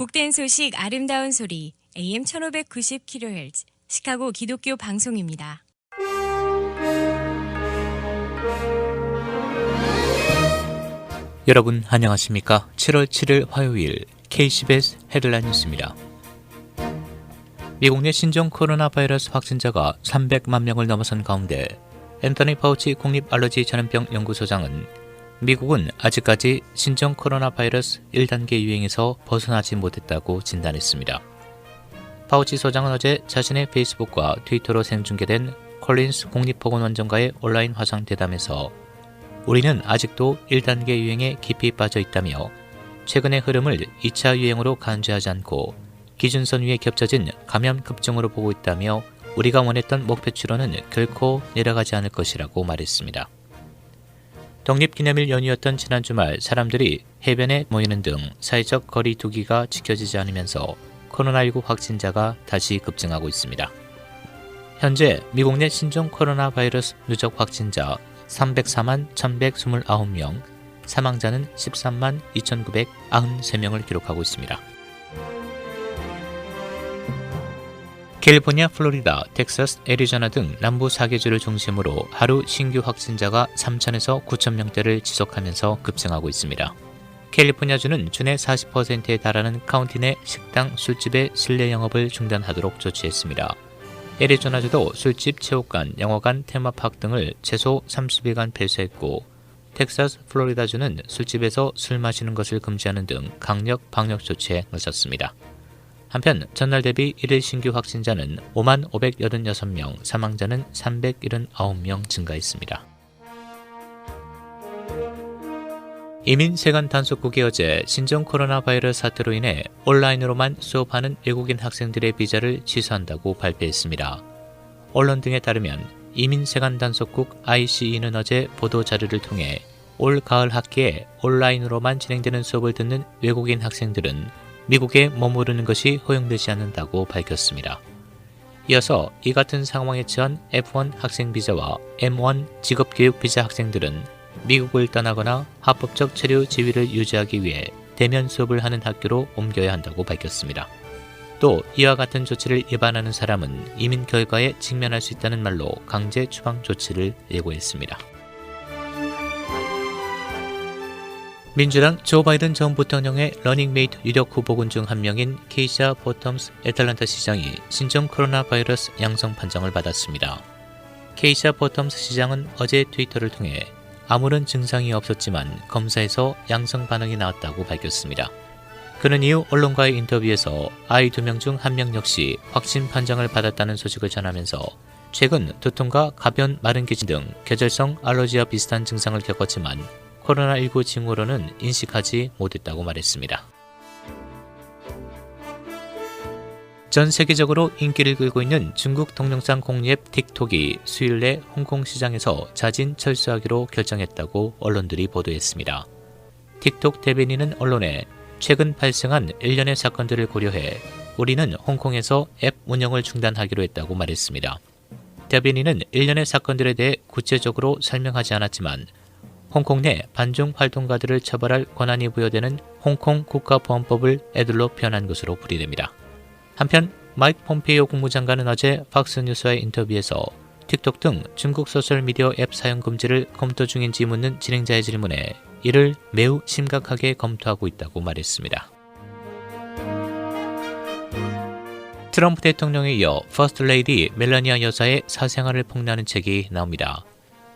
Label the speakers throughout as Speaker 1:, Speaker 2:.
Speaker 1: 복된 소식 아름다운 소리 AM 1590kHz 시카고 기독교 방송입니다.
Speaker 2: 여러분 안녕하십니까? 7월 7일 화요일 KCBS 헤드라인 뉴스입니다. 미국 내 신종 코로나 바이러스 확진자가 300만 명을 넘어선 가운데 앤서니 파우치 국립알러지 전염병 연구소장은 미국은 아직까지 신종 코로나 바이러스 1단계 유행에서 벗어나지 못했다고 진단했습니다. 파우치 소장은 어제 자신의 페이스북과 트위터로 생중계된 콜린스 국립보건원장과의 온라인 화상 대담에서 우리는 아직도 1단계 유행에 깊이 빠져 있다며 최근의 흐름을 2차 유행으로 간주하지 않고 기준선 위에 겹쳐진 감염 급증으로 보고 있다며 우리가 원했던 목표치로는 결코 내려가지 않을 것이라고 말했습니다. 독립기념일 연휴였던 지난 주말 사람들이 해변에 모이는 등 사회적 거리 두기가 지켜지지 않으면서 코로나19 확진자가 다시 급증하고 있습니다. 현재 미국 내 신종 코로나 바이러스 누적 확진자 304만 1129명, 사망자는 13만 2993명을 기록하고 있습니다. 캘리포니아, 플로리다, 텍사스, 애리조나 등 남부 4개주를 중심으로 하루 신규 확진자가 3,000에서 9,000명대를 지속하면서 급증하고 있습니다. 캘리포니아주는 주내 40%에 달하는 카운티 내 식당, 술집의 실내 영업을 중단하도록 조치했습니다. 애리조나주도 술집, 체육관, 영화관, 테마파크 등을 최소 30일간 폐쇄했고 텍사스, 플로리다주는 술집에서 술 마시는 것을 금지하는 등 강력 방역 조치에 나섰습니다. 한편 전날 대비 1일 신규 확진자는 5만 586명, 사망자는 379명 증가했습니다. 이민 세관 단속국이 어제 신종 코로나 바이러스 사태로 인해 온라인으로만 수업하는 외국인 학생들의 비자를 취소한다고 발표했습니다. 언론 등에 따르면 이민 세관 단속국 ICE는 어제 보도 자료를 통해 올 가을 학기에 온라인으로만 진행되는 수업을 듣는 외국인 학생들은 미국에 머무르는 것이 허용되지 않는다고 밝혔습니다. 이어서 이 같은 상황에 처한 F1 학생 비자와 M1 직업교육 비자 학생들은 미국을 떠나거나 합법적 체류 지위를 유지하기 위해 대면 수업을 하는 학교로 옮겨야 한다고 밝혔습니다. 또 이와 같은 조치를 위반하는 사람은 이민 결과에 직면할 수 있다는 말로 강제 추방 조치를 예고했습니다. 민주당 조 바이든 전 부통령의 러닝메이트 유력 후보군 중 한 명인 케이샤 보텀스 애틀랜타 시장이 신종 코로나 바이러스 양성 판정을 받았습니다. 케이샤 보텀스 시장은 어제 트위터를 통해 아무런 증상이 없었지만 검사에서 양성 반응이 나왔다고 밝혔습니다. 그는 이후 언론과의 인터뷰에서 아이 2명 중 1명 역시 확진 판정을 받았다는 소식을 전하면서 최근 두통과 가벼운 마른 기침 등 계절성 알러지와 비슷한 증상을 겪었지만 코로나19 징후로는 인식하지 못했다고 말했습니다. 전 세계적으로 인기를 끌고 있는 중국 동영상 공유앱 틱톡이 수요일 내 홍콩 시장에서 자진 철수하기로 결정했다고 언론들이 보도했습니다. 틱톡 대변인은 언론에 최근 발생한 일련의 사건들을 고려해 우리는 홍콩에서 앱 운영을 중단하기로 했다고 말했습니다. 대변인은 일련의 사건들에 대해 구체적으로 설명하지 않았지만 홍콩 내 반중 활동가들을 처벌할 권한이 부여되는 홍콩 국가보안법을 애들로 표현한 것으로 풀이됩니다. 한편 마이크 폼페이오 국무장관은 어제 팍스뉴스와의 인터뷰에서 틱톡 등 중국 소셜미디어 앱 사용 금지를 검토 중인지 묻는 진행자의 질문에 이를 매우 심각하게 검토하고 있다고 말했습니다. 트럼프 대통령에 이어 퍼스트 레이디 멜라니아 여사의 사생활을 폭로하는 책이 나옵니다.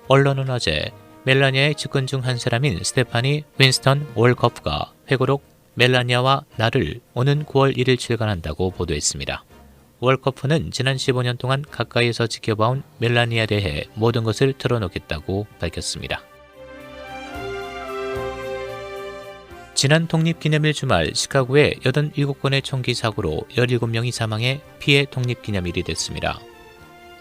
Speaker 2: 언론은 어제 멜라니아의 측근 중 한 사람인 스테파니 윈스턴 월커프가 회고록 멜라니아와 나를 오는 9월 1일 출간한다고 보도했습니다. 월커프는 지난 15년 동안 가까이에서 지켜봐온 멜라니아에 대해 모든 것을 털어놓겠다고 밝혔습니다. 지난 독립기념일 주말 시카고의 87건의 총기 사고로 17명이 사망해 피해 독립기념일이 됐습니다.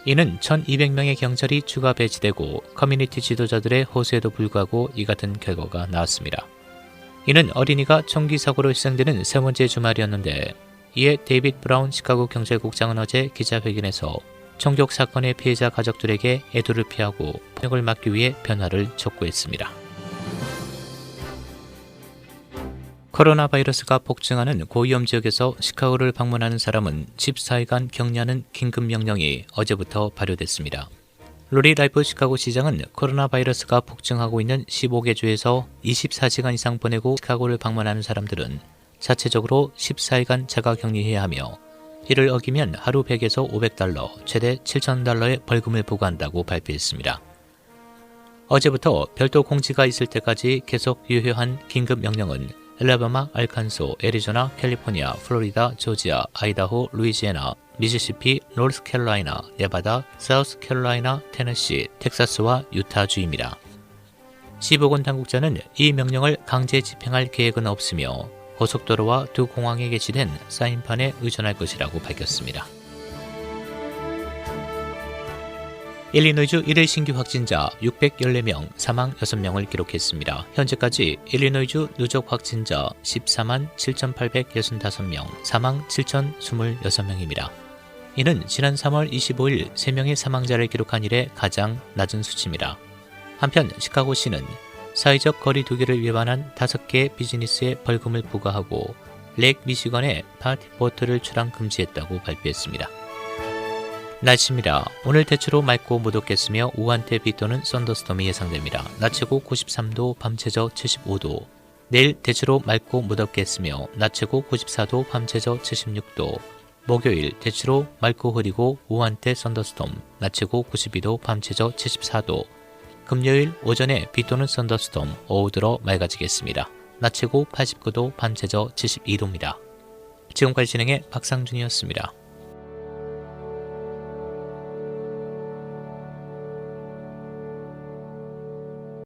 Speaker 2: 이는 1200명의 경찰이 추가 배치되고 커뮤니티 지도자들의 호소에도 불구하고 이 같은 결과가 나왔습니다. 이는 어린이가 총기 사고로 희생되는 세 번째 주말이었는데 이에 데이빗 브라운 시카고 경찰국장은 어제 기자회견에서 총격 사건의 피해자 가족들에게 애도를 피하고 폭력을 막기 위해 변화를 촉구했습니다. 코로나 바이러스가 폭증하는 고위험 지역에서 시카고를 방문하는 사람은 14일간 격리하는 긴급명령이 어제부터 발효됐습니다. 로리 라이프 시카고 시장은 코로나 바이러스가 폭증하고 있는 15개 주에서 24시간 이상 보내고 시카고를 방문하는 사람들은 자체적으로 14일간 자가격리해야 하며 이를 어기면 하루 100에서 500달러, 최대 7,000달러의 벌금을 부과한다고 발표했습니다. 어제부터 별도 공지가 있을 때까지 계속 유효한 긴급명령은 엘라바마, 알칸소, 애리조나, 캘리포니아, 플로리다, 조지아, 아이다호, 루이지애나, 미시시피, 노스캐롤라이나, 네바다, 사우스캐롤라이나, 테네시, 텍사스와 유타주입니다. 시보건 당국자는 이 명령을 강제 집행할 계획은 없으며 고속도로와 두 공항에 게시된 사인판에 의존할 것이라고 밝혔습니다. 일리노이주 1일 신규 확진자 614명, 사망 6명을 기록했습니다. 현재까지 일리노이주 누적 확진자 14만 7,865명, 사망 7,026명입니다. 이는 지난 3월 25일 3명의 사망자를 기록한 이래 가장 낮은 수치입니다. 한편 시카고시는 사회적 거리 두기를 위반한 5개 비즈니스에 벌금을 부과하고 렉 미시건에 파티보트를 출항 금지했다고 발표했습니다. 날씨입니다. 오늘 대체로 맑고 무덥겠으며 우한테 비 또는 썬더스톰이 예상됩니다. 낮 최고 93도, 밤 최저 75도. 내일 대체로 맑고 무덥겠으며 낮 최고 94도, 밤 최저 76도. 목요일 대체로 맑고 흐리고 우한테 썬더스톰, 낮 최고 92도, 밤 최저 74도. 금요일 오전에 비 또는 썬더스톰, 오후 들어 맑아지겠습니다. 낮 최고 89도, 밤 최저 72도입니다. 지금까지 진행의 박상준이었습니다.